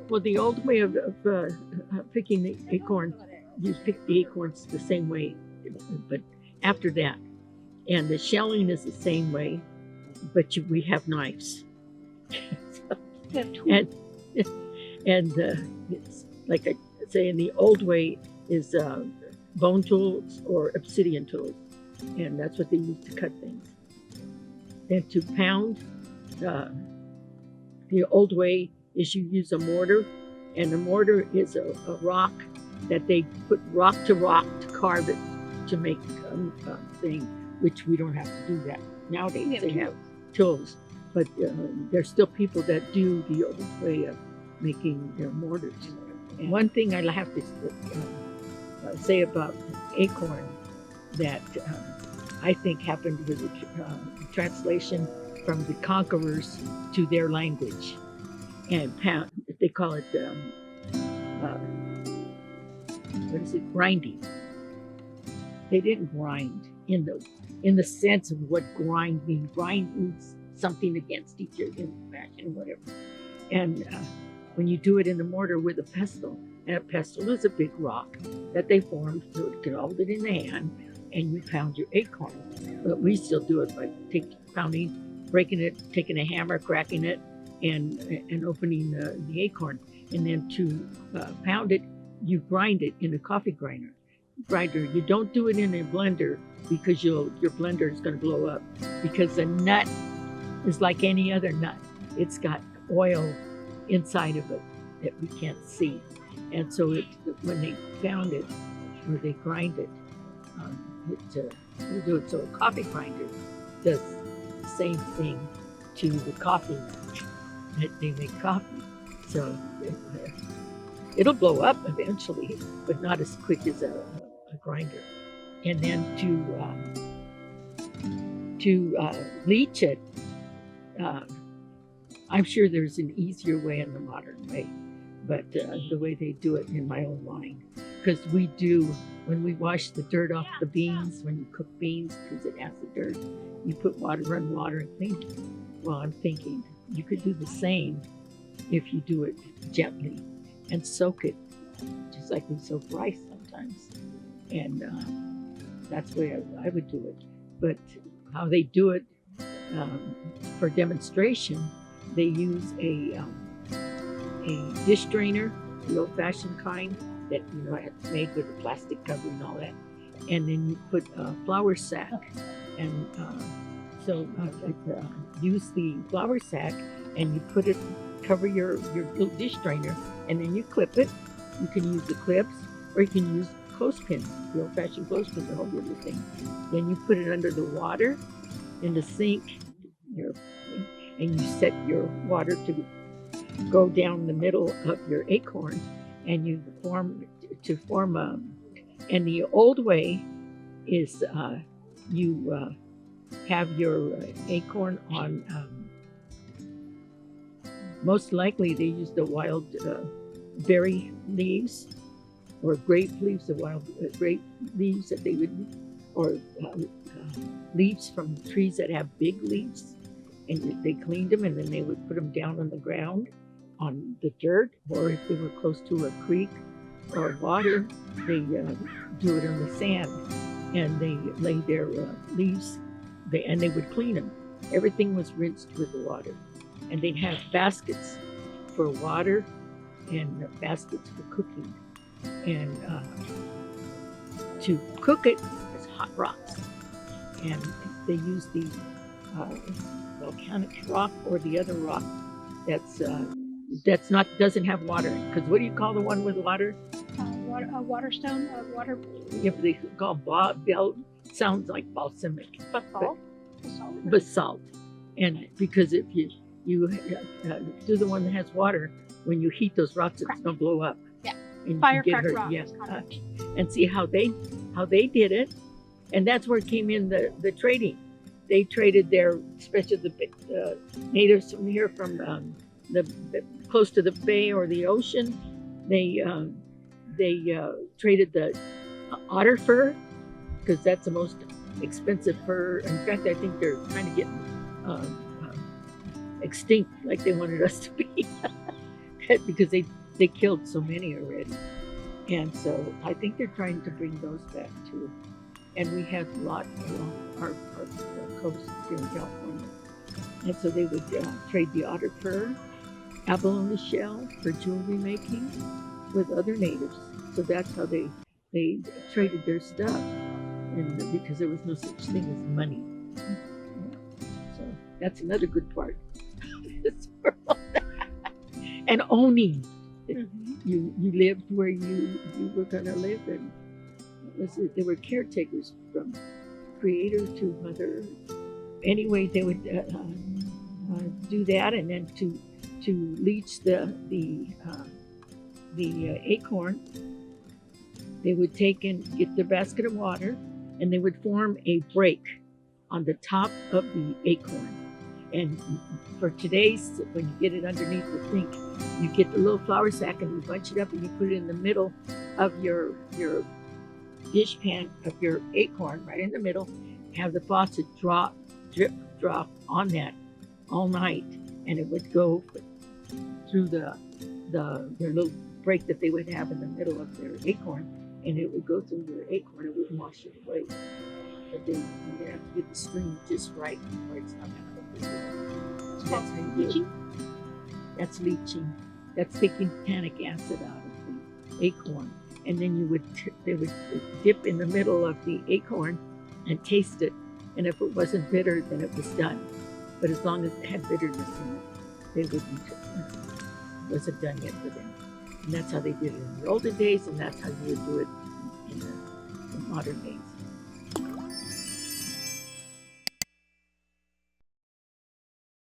Well, the old way of picking the acorn, you pick the acorns the same way, but after that, and the shelling is the same way, but we have knives. and and it's like I say, in the old way is bone tools or obsidian tools, and that's what they use to cut things. And to pound, uh, the old way is you use a mortar, and the mortar is a rock that they put rock to carve it to make a thing, which we don't have to do that nowadays. They have tools, but there's still people that do the old way of making their mortars. And one thing I have to say about acorn that I think happened with the translation from the conquerors to their language, and pound. They call it what is it? Grinding. They didn't grind in the sense of what grind means. Grind means something against each other in fashion, whatever. And when you do it in the mortar with a pestle, and a pestle is a big rock that they formed so it could hold it in the hand, and you pound your acorn. But we still do it by pounding, breaking it, taking a hammer, cracking it, and opening the acorn. And then to pound it, you grind it in a coffee grinder. You don't do it in a blender because your blender is going to blow up, because the nut is like any other nut. It's got oil inside of it that we can't see. And so when they pound it or they grind it, we do it so a coffee grinder does the same thing to the coffee that they make coffee. So it'll blow up eventually, but not as quick as a grinder. And then to leach it, I'm sure there's an easier way and the modern way, but the way they do it in my own mind, because we do, when we wash the dirt off the beans, when you cook beans, because it has the dirt, you put run water and clean it. Well, I'm thinking you could do the same if you do it gently and soak it, just like we soak rice sometimes. And that's the way I would do it. But how they do it for demonstration, they use a dish drainer, the old-fashioned kind that it's made with a plastic cover and all that. And then you put a flour sack, and use the flour sack, and you put it, cover your little dish drainer, and then you clip it. You can use the clips, or you can use clothespin, the old-fashioned clothespin to hold everything. Then you put it under the water in the sink, and you set your water to go down the middle of your acorn, and you form and the old way is you have your acorn on, most likely they use the wild berry leaves or grape leaves, the wild grape leaves that they would, or leaves from trees that have big leaves, and they cleaned them, and then they would put them down on the ground on the dirt, or if they were close to a creek or water, they do it on the sand, and they lay their leaves, and they would clean them. Everything was rinsed with the water, and they'd have baskets for water and baskets for cooking. And to cook it, it's hot rocks, and they use the volcanic rock or the other rock doesn't have water. Because what do you call the one with water? Waterstone, water. If they call sounds like balsamic. Basalt. And because if you do the one that has water, when you heat those rocks, it's gonna blow up. Yeah. And Firecracker rock. Yes. And see how they did it, and that's where it came in the trading. They traded especially the natives from here, from the close to the bay or the ocean. They traded the otter fur, because that's the most expensive fur. In fact, I think they're trying to get extinct, like they wanted us to be. because they killed so many already. And so I think they're trying to bring those back too. And we have a lot along our coast here in California. And so they would trade the otter fur, abalone shell for jewelry making with other natives. So that's how they traded their stuff, and because there was no such thing as money. Yeah. So that's another good part of this world. And owning. Mm-hmm. You lived where you were gonna live, and they were caretakers from creator to mother. Anyway, they would do that, and then to leach the acorn, they would take and get their basket of water, and they would form a break on the top of the acorn. And for today's, when you get it underneath the sink, you get the little flour sack and you bunch it up and you put it in the middle of your dish pan of your acorn, right in the middle. Have the faucet drip, drop on that all night, and it would go through their little break that they would have in the middle of their acorn, and it would go through your acorn. It wouldn't wash it away. But then you have to get the stream just right, or it's not going to go. So that's how you do it. Leaching? That's leaching. That's taking tannic acid out of the acorn, and then they would dip in the middle of the acorn and taste it. And if it wasn't bitter, then it was done. But as long as it had bitterness in it, they wouldn't. It wasn't done yet for them. And that's how they did it in the olden days, and that's how you would do it in the modern days.